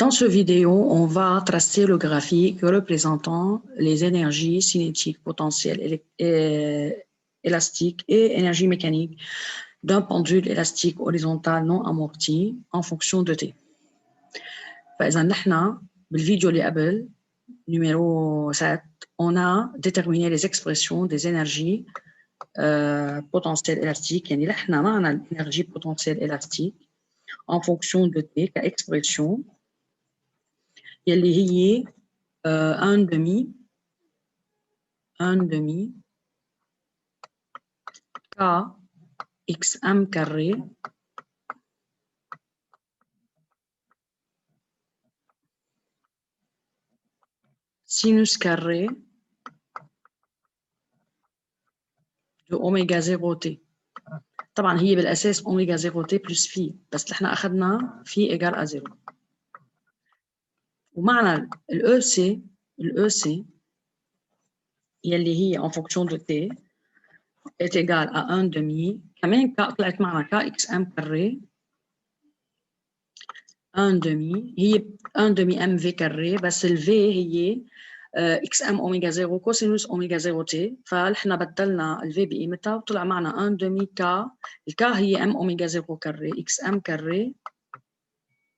Dans ce vidéo, on va tracer le graphique représentant les énergies cinétiques potentielles élastiques et énergie mécanique d'un pendule élastique horizontal non amorti en fonction de T. فإذا نحن بالفيديو اللي قبل numéro 7, on a déterminé les expressions des énergies potentielles élastiques. يعني نحن معنا l'énergie potentielle élastique en fonction de T كexpression يلي هي 1 demi K XM carré sinus carré de oméga 0 T. طبعا هي بالأساس oméga 0 T plus phi بس نحن أخذنا phi égale à 0. ومعنى ال EC يلي هي en fonction de T est égal à 1 demi كمان طلعت معنا KXM carré 1 demi هي 1 demi MV carré بس ال V هي XM أوميجا 0 كوسينوس أوميجا 0 T فنحن بدلنا ال V بقيمتها وطلع معنا 1 demi K ال K هي M أوميجا 0 carré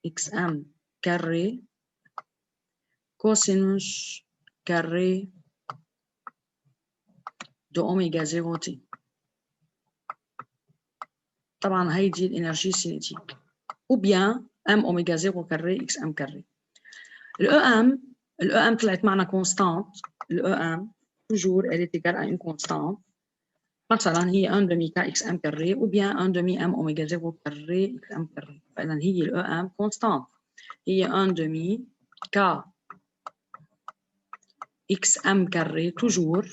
XM carré كوسينوس carré de أوميجا 0 T. طبعا هيدي الانرجي سينيتيك ou bien M أوميجا 0 carré XM carré. ال EM طلعت معنا constante. ال EM toujours elle est égale à une constante. مثلا هي 1 demi K XM carré ou bien 1 demi M أوميجا 0 carré XM carré. فإذا هي ال EM constante. هي 1 demi K XM carré toujours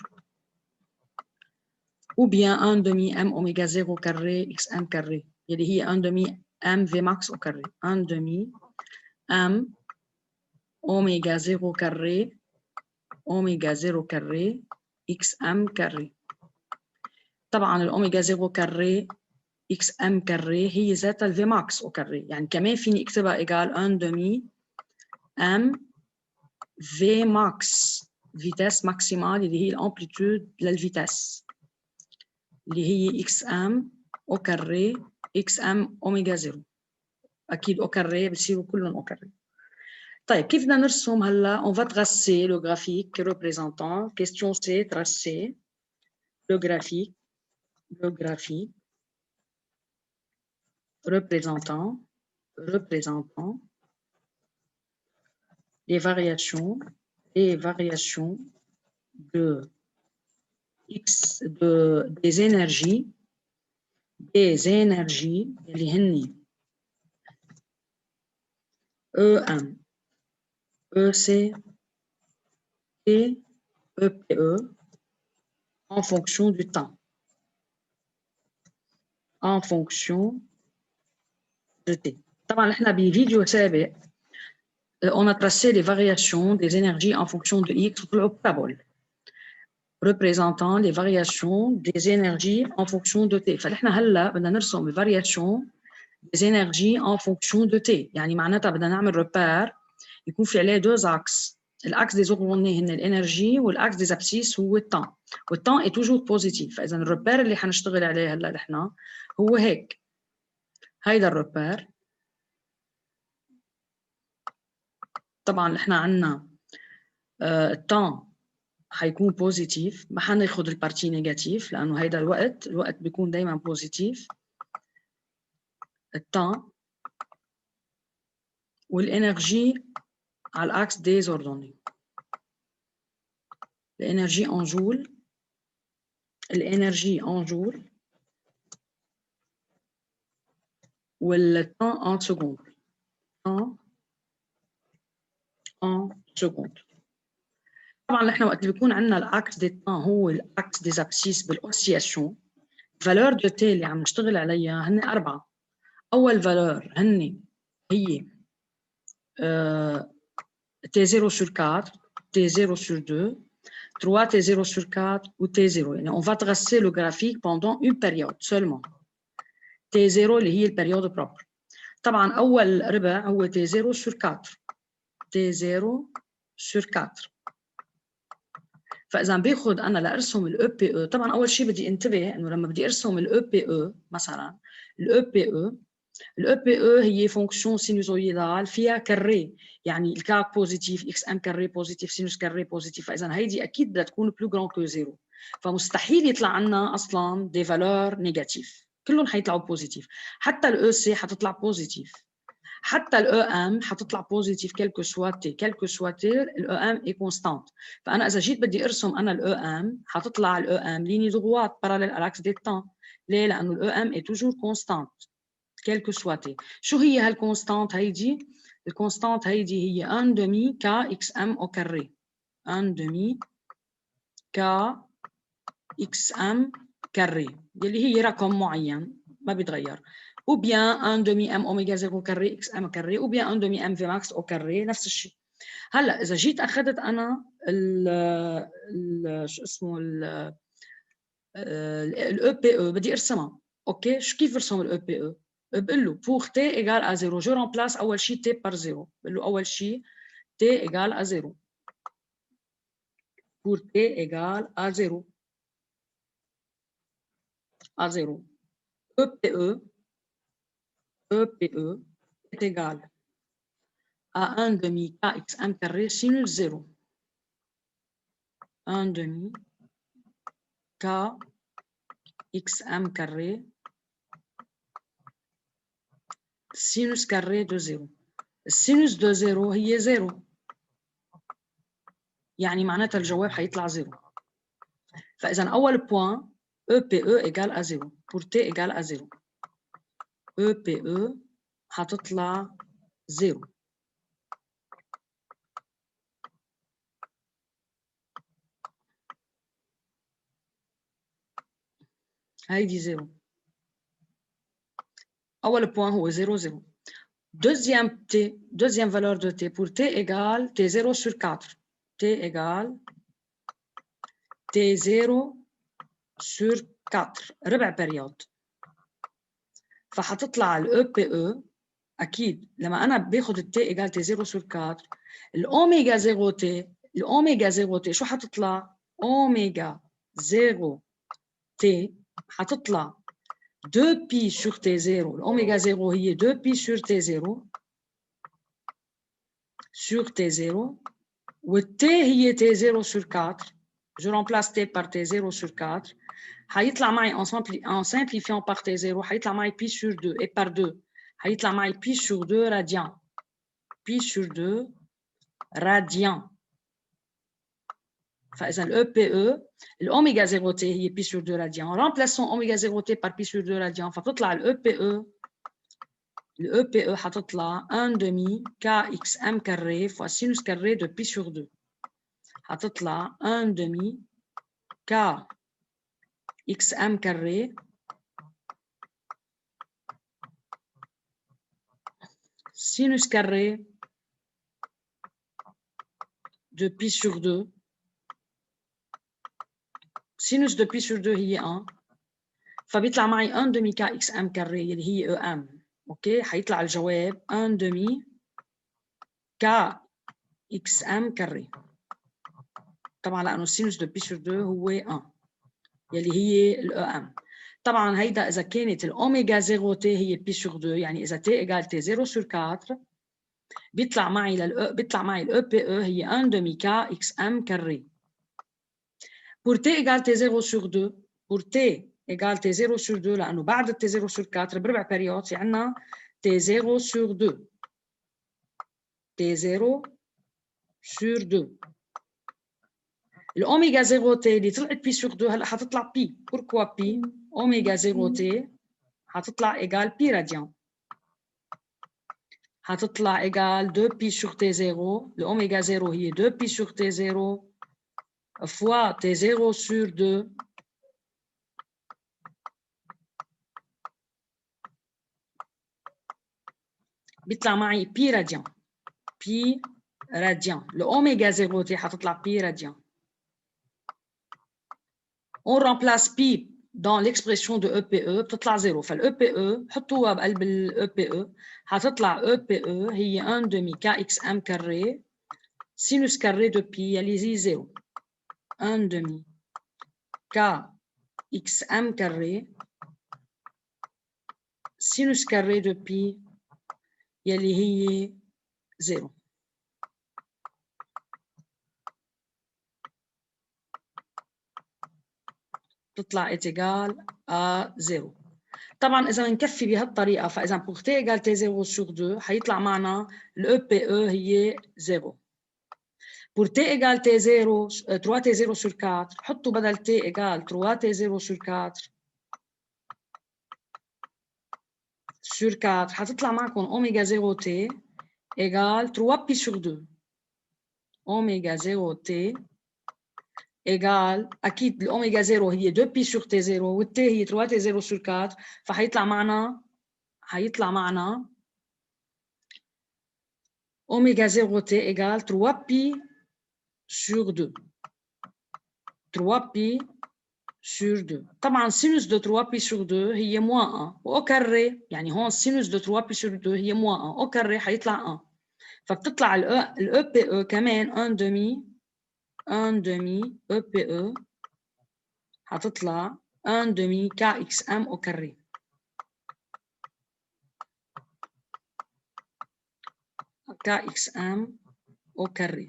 ou bien 1 demi M أوميجا 0 carré XM carré. يلي هي 1 demi M V max au carré. 1 demi M أوميجا 0 carré أوميجا 0 carré XM carré. طبعا الأوميجا 0 carré XM carré هي ذاتها الفي ماكس أو carré. يعني كمان فيني اكتبها إيجال 1 دمي M V max فيتاس ماكسيمال اللي هي الأمبليتود للفيتاس اللي هي XM أو carré XM أوميجا 0. أكيد أو carré بصيروا كلهم أو carré. طيب كيف بدنا نرسم هلا؟ on va tracer le graphique représentant. Question C, tracer le graphique représentant les variations de X des énergies اللي هن EM, EC et EPE en fonction du temps. En fonction de T. طبعا احنا بفيديو سابق on a tracé les variations des énergies en fonction de X وطلعوا parabole représentant les variations des énergies en fonction de T. فنحن هلا بدنا نرسم les variations des énergies en fonction de T. يعني معناتها بدنا نعمل repère يكون في عليه deux axes. الاكس des ornées هن الانرجي والاكس des abscisses هو التان. والتان est toujours positif. فاذا الريبير اللي حنشتغل عليه هلا نحن هو هيك. هيدا الريبير طبعا نحن عندنا التان حيكون بوزيتيف، ما حناخذ البارتي نيجاتيف لانه هيدا الوقت بيكون دائما بوزيتيف. التان والانرجي على الاكس دي اوردوني. الانرجي en joule والتان en seconde. طبعا نحن وقت اللي بيكون عندنا الاكس دي تان هو الاكس دي ابسيس بالاوسياسيون. فالور دو تي اللي عم نشتغل عليها هن 4. اول فالور هي تي 0 sur 4 تي 0 sur 2 3 تي 0 sur 4 ou تي 0. يعني on va tracer le graphique pendant une période seulement. تي 0 اللي هي البريود بروبر. طبعا اول ربع هو تي 0 sur 4 T0 sur 4. فإذا باخذ أنا لأرسم ال EPE، طبعا أول شيء بدي انتبه إنه لما بدي أرسم ال EPE مثلا، ال EPE هي فونكسيون سينوزويدال فيها كاري، يعني الكاك بوزيتيف، اكس ام كاري بوزيتيف، سينوس كاري بوزيتيف، فإذا هيدي أكيد بدها تكون بلو جران كو زيرو، فمستحيل يطلع عنا أصلا دي فالور نيجاتيف، كلهم حيطلعوا بوزيتيف، حتى ال EC حتطلع بوزيتيف، حتى ال EM حتطلع بوزيتيف كيلكو سوا تي، كيلكو سوا تي ال EM اي كونستانت. فأنا إذا جيت بدي أرسم أنا ال EM حتطلع ال EM ليني دغوات باراليل à l'axe des temps. ليه؟ لأنه ال EM est toujours constante quel que soit t. شو هي هالكونستانت هيدي؟ الكونستانت هيدي هي 1 demi k xm au carré. 1 demi k xm carré يلي هي رقم معين ما بيتغير. ou bien 1 demi m oméga 0 carré xm carré ou bien 1 demi m v max au carré نفس الشيء. هلا إذا جيت أخذت أنا شو اسمه ال EPE بدي أرسمها. أوكي شو كيف برسم ال EPE؟ بقول له pour t égale à 0 je remplace أول شيء t par 0. بقول له أول شيء t égale à 0 pour t égale à 0 EPE est égal à 1 demi kxm carré sinus 0. 1 demi kxm carré sinus carré de 0. السينوس de 0 هي 0، يعني معناتها الجواب حيطلع 0. فإذا أول بوان EPE égale à 0 pour t égale à 0. EPE حتطلع 0. هيدي 0. أول بوان هو 0 0. Deuxième valeur de t pour t égale t0 sur 4. t égale t0 sur 4 ربع بريود. فحتطلع ال EPE أكيد لما أنا باخد ال t égale t0 sur 4 الأوميجا 0 t، الأوميجا 0 t شو حتطلع؟ أوميجا 0 t حتطلع 2 pi sur t0. الأوميجا 0 هي 2 pi sur t0 sur t0 والt هي t0 sur 4. Je remplace t par t0 sur 4. حيطلع معي en simplifiant par t0 حيطلع معي pi sur 2 et par 2 حيطلع معي pi sur 2 radian. pi sur 2 radian. فإذا ال EPE الأوميجا 0 t هي pi sur 2 radian. Remplaçons oméga 0 t par pi sur 2 radian. فتطلع ال EPE حتطلع 1 demi kxm carré fois sinus carré de pi sur 2. حتطلع 1 demi kxm carré sinus carré de pi sur 2. sinus de pi sur 2 هي 1. فبيطلع معي 1 demi kxm carré اللي هي EM. اوكي حيطلع الجواب 1 demi kxm carré. طبعا لانه السينوس دو بي سور 2 هو 1 يلي هي الام. طبعا هيدا اذا كانت الاوميجا 0 تي هي بي سور 2، يعني اذا تي ايجال تي 0 سور 4 بيطلع معي بيطلع معي الاو بي او هي 1 demi k x m carré. pour t égale t 0 sur 2، pour t égale t 0 sur 2 لانه بعد t 0 sur 4 بربع بيريود في عندنا t 0 sur 2. t 0 sur 2. الأوميجا 0 تي اللي طلعت بي سور 2 هلا حتطلع بي. بوركوا بي؟ أوميجا 0 تي حتطلع إيجال بي راديان. حتطلع إيجال 2 بي سور تي 0. الأوميجا 0 هي 2 بي سور تي 0 فوا تي 0 سور 2 بيطلع معي بي راديان. بي راديان. الأوميجا 0 تي حتطلع بي راديان. On remplace pi dans l'expression de EPE بتطلع زيرو. فالEPE حطوها بقلب الEPE حتطلع EPE هي 1 demi KXM carré sinus carré de pi يلي زي زيرو. 1 demi KXM carré sinus carré de pi يلي هي زيرو. تطلع égal à 0. طبعا اذا بنكفي بهالطريقه فاذا pour t égale t0 sur 2 حيطلع معنا الEPE هي 0. pour t égale t0 3t0 sur 4 حطوا بدل t égale 3t0 sur 4 sur 4 حتطلع معكم اوميغا 0 t égale 3 pi sur 2. اوميغا 0 t égale اكيد الاوميغا 0 هي 2 pi sur t0 والt هي 3t0 sur 4 فحيطلع معنا اوميغا 0 t égale 3 pi sur 2. 3 pi sur 2. طبعا sinus de 3 pi sur 2 هي moins 1 au carré يعني هون sinus de 3 pi sur 2 هي moins 1 au carré حيطلع 1 فبتطلع الEPE كمان 1 demi EPE حتطلع 1 demi KXM au carré. KXM au carré.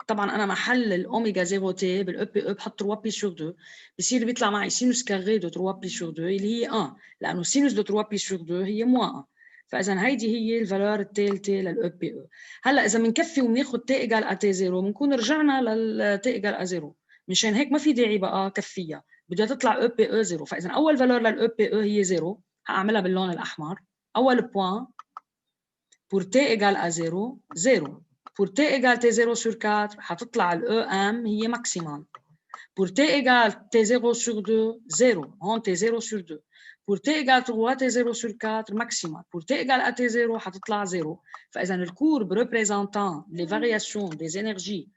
طبعا انا محل الاوميغا 0 تي بالEPE بحط 3 بي sur 2 بصير بيطلع معي سينوس كاري دو 3 بي sur 2 اللي هي 1 لانه سينوس دو 3 بي sur 2 هي موان 1 فاذا هيدي هي الفالور الثالثه للEPE. هلا اذا بنكفي وبناخذ تي ايجال ا تي 0 بنكون رجعنا للتي ايجال ا 0 مشان هيك ما في داعي بقى كفيها بدها تطلع EPE 0. فاذا اول فالور للEPE هي 0 هعملها باللون الاحمر. اول بوين pour t égale à 0 0. pour t égale t0 sur 4 حتطلع الEM هي maximale. pour t égale t0 sur 2 0 هون t0 sur 2. pour t égale 3 t0 sur 4 maximale. pour t égale à t0 حتطلع 0. فإذا الcourbe représentant les variations des énergies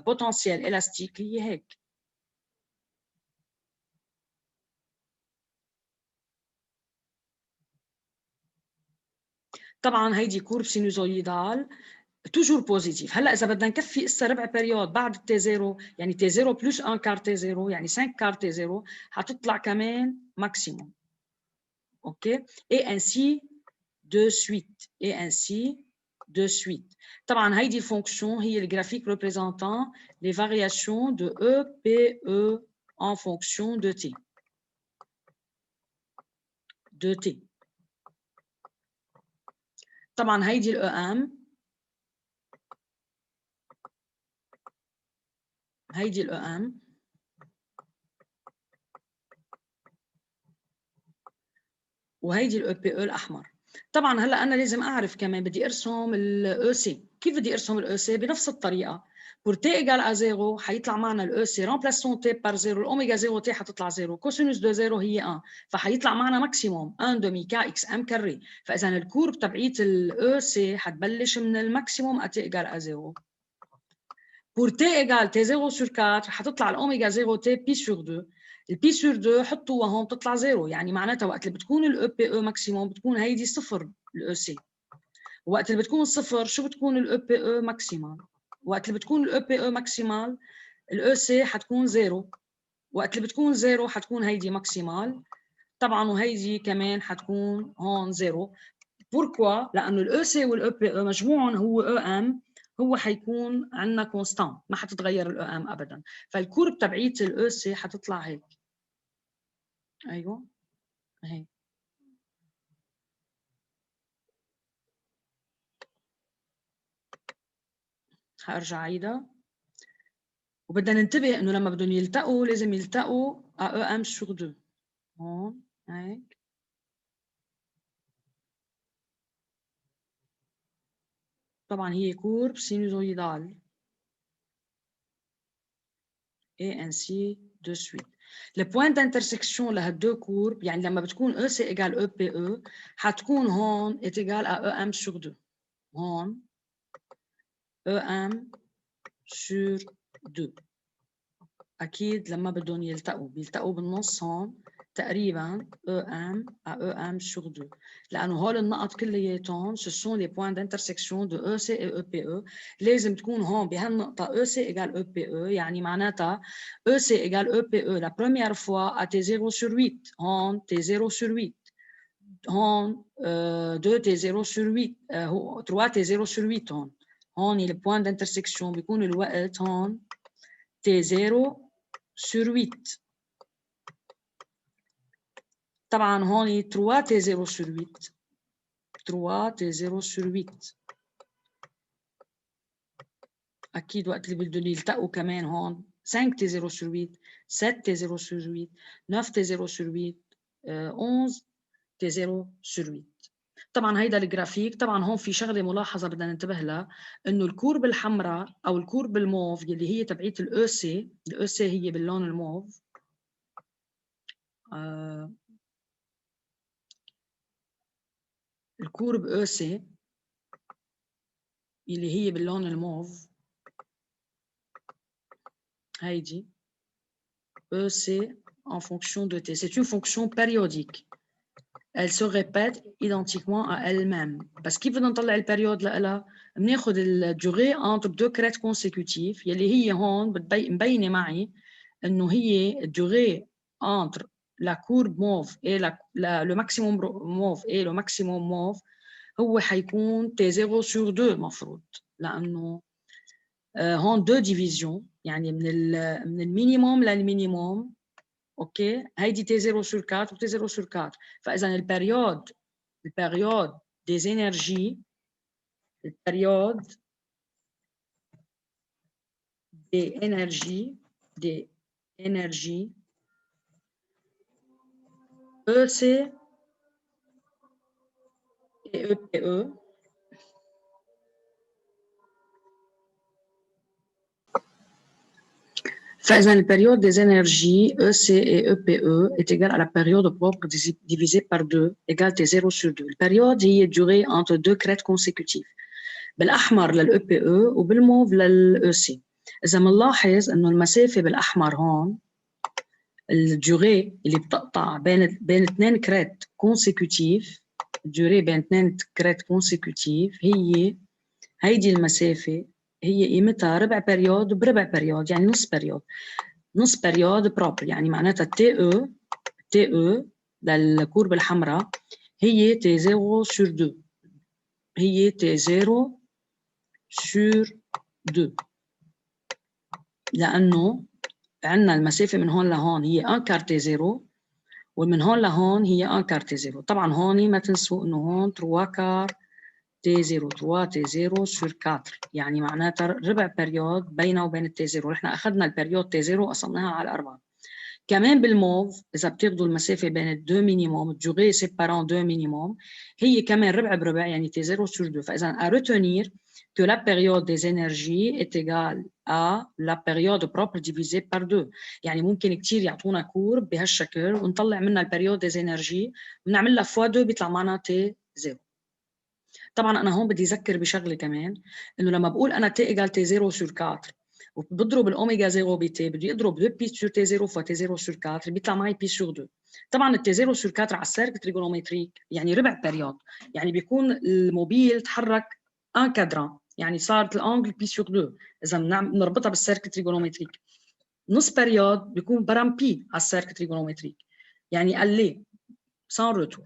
potentielles élastiques هي هيك. طبعا هيدي كورب سينوزويدال توجور بوزيتيف. هلا اذا بدنا نكفي اسا ربع بريود بعد التي 0 يعني تي 0 بلس 1 كار تي 0 يعني 5 كار تي 0 حتطلع كمان ماكسيموم. اوكي اي انسي دو سويت اي انسي دو سويت. طبعا هيدي الفونكسيون هي الجرافيك ريبريزونتون لي فارياسيون دو او بي او en fonction de t de t. طبعا هيدي الام هيدي الام وهيدي الEPE الاحمر. طبعا هلا انا لازم اعرف كمان بدي ارسم الEC. كيف بدي ارسم الEC؟ بنفس الطريقه. pour t égale à 0 حيطلع معنا الEC remplaçons t par 0 الاوميغا 0 t حتطلع 0 كوسينوس دو 0 هي 1 فحيطلع معنا ماكسيموم 1 demi KXM كاري. فاذا الكورب تبعيت الEC حتبلش من الماكسيموم at t égale à 0. pour t égale t0 sur 4 حتطلع الاوميغا 0 t pi sur 2. البي سور 2 حطوها هون بتطلع 0 يعني معناتها وقت اللي بتكون الEPE ماكسيموم بتكون هيدي صفر الEC. وقت اللي بتكون صفر شو بتكون الEPE ماكسيمال؟ وقت اللي بتكون الEPE ماكسيمال الEC حتكون 0. وقت اللي بتكون 0 حتكون هيدي ماكسيمال طبعا وهيدي كمان حتكون هون 0. بوركوا؟ لانه الEC والEPE مجموعهم هو EM هو حيكون عندنا كونستانت ما حتتغير الEM ابدا. فالكورب تبعيت الEC حتطلع هيك. ايوه هيك. هارجع عيدها. وبدنا ننتبه انه لما بدهم يلتقوا لازم يلتقوا à EM sur 2 هون هيك. طبعا هي كورب سينوزويدال et ainsi de suite. le point d'intersection لهالدو كورب يعني لما بتكون EC égale EPE حتكون هون est égal à EM sur 2 هون EM sur 2 أكيد لما بدهم بيلتقوا بالنص هون تقريبا EM à EM sur 2 لأنه هول النقط كلياتهم ce sont les points d'intersection de EC et EPE. لازم تكون هون بهالنقطة EC égale EPE يعني معناتها EC égale EPE la première fois à T0 sur 8 هون T0 sur 8 هون 2 T0 sur 8 3 T0 sur 8 هون le point d'intersection بيكون الوقت هون T0 sur 8 طبعا هون 3 T0 sur 8 3 T0 sur 8 أكيد وقت اللي بدهم يلتقوا كمان هون 5 T0 sur 8 7 T0 sur 8 9 T0 sur 8 11 T0 sur 8 طبعا هيدا الجرافيك. طبعا هون في شغله ملاحظه بدنا ننتبه لها انه الكورب الحمراء او الكورب الموف اللي هي تبعيه الاو سي هي باللون الموف الكورب او سي اللي هي باللون الموف هيدي او سي en fonction de t. C'est une fonction périodique. Elle se répète identiquement à elle-même. بس كيف بدنا نطلع البريود لها؟ بناخذ الدوري entre deux crêtes consécutives يلي هي هون مبينه معي انه هي الدوري entre la courbe mauve et le maximum mauve et le maximum mauve هو حيكون T0 sur 2 مفروض لانه هون 2 divisions يعني من المينيموم للمينيموم. اوكي هيدي T0 sur 4 و T0 sur 4. فاذا البريود des énergies البريود des énergies EC et EPE فإذا la période des énergies EC et EPE est égale à la période propre divisée par 2 égale T0 sur 2. البريود هي durée entre deux crêtes consécutives. بالأحمر للEPE وبالموف للEC. إذا منلاحظ إنه المسافة بالأحمر هون الدوري اللي بتقطع بين اثنين كريت كونسيكوتيف الدوري بين اثنين كريت كونسيكوتيف هي هيدي المسافة هي قيمتها ربع بريود بربع بريود يعني نص بريود بروبر يعني معناتها تي او للكوربة الحمراء هي تي 0 sur 2 هي تي 0 sur 2 لأنه عندنا المسافة من هون لهون هي 1 كار تي 0 ومن هون لهون هي 1 كار تي 0. طبعا هون ما تنسوا انه هون 3 كار تي 0 3 تي 0 sur 4 يعني معناتها ربع بريود بينه وبين التي 0. نحن اخذنا البريود تي 0 وقسمناها على 4. كمان بالموف اذا بتاخذوا المسافه بين الدو مينيموم الدوري سيبارون دو مينيموم هي كمان ربع بربع يعني تي 0 sur 2. فاذا à retenir que la période des énergies est égale à la période propre divisée par 2. يعني ممكن كثير يعطونا كورب بهالشكل ونطلع منها البريود des énergies ونعمل لها فوا 2 بيطلع معنا تي 0. طبعا انا هون بدي اذكر بشغله كمان انه لما بقول انا تي ايجال تي 0 sur 4 وبضرب الاوميجا 0 بتي بدي اضرب 2 بي sur تي 0 فوا تي 0 sur 4 بيطلع معي بي sur 2. طبعا التي 0 sur 4 على السيرك تريغونومتريك يعني ربع بريود يعني بيكون الموبيل تحرك ان كادران يعني صارت الانجل بي sur 2 اذا بنربطها بالسيرك تريغونومتريك. نص بريود بيكون برام بي على السيرك تريغونومتريك يعني قال لي سان روتور.